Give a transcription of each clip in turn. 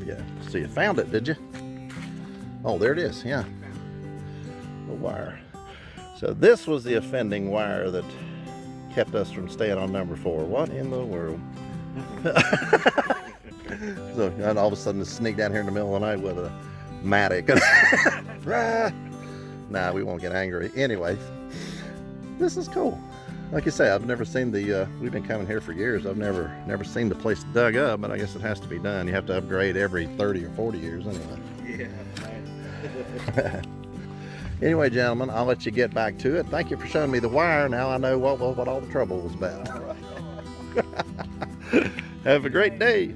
we go. So you found it, did you? Oh, there it is, yeah. The wire. So this was the offending wire that kept us from staying on number 4. What in the world? So and all of a sudden to sneak down here in the middle of the night with a mattock. Nah, we won't get angry. Anyway, this is cool. Like you say, I've never seen the, we've been coming here for years. I've never seen the place dug up, but I guess it has to be done. You have to upgrade every 30 or 40 years anyway. Yeah. Anyway, gentlemen, I'll let you get back to it. Thank you for showing me the wire. Now I know what all the trouble was about. Have a great day.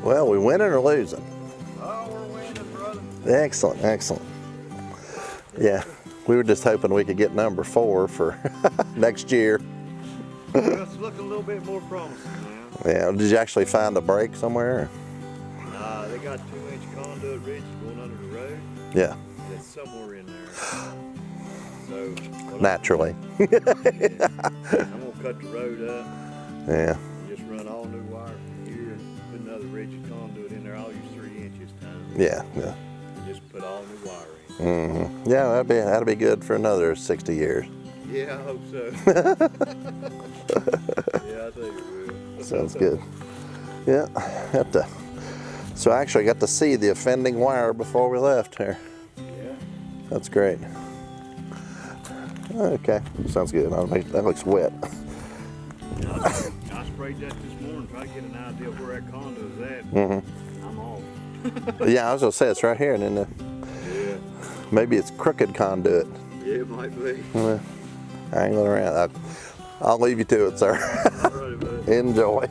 Well, we winning or losing? Oh, we're winning, brother. Excellent, excellent. Yeah, we were just hoping we could get number 4 for next year. Well, it's looking a little bit more promising now. Yeah, did you actually find a break somewhere? They got 2-inch conduit ridge going under the road. Yeah. It's somewhere in there. So Naturally. I'm gonna cut the road up. Yeah. Just run all new wire from here and put another ridge of conduit in there. I'll use 3 inches time. Yeah, yeah. And just put all new wire in. Mm-hmm. Yeah, that'd be good for another 60 years. Yeah, I hope so. Yeah, I think it will. Sounds good. Yeah, so I actually got to see the offending wire before we left here. Yeah. That's great. Okay, sounds good. That looks wet. I sprayed that this morning, try to get an idea of where that conduit is at. Mm-hmm. I'm off. Yeah, I was gonna say it's right here, and then Yeah. maybe it's crooked conduit. Yeah, it might be. Angling around. I'll leave you to it, sir. All right, buddy. Enjoy.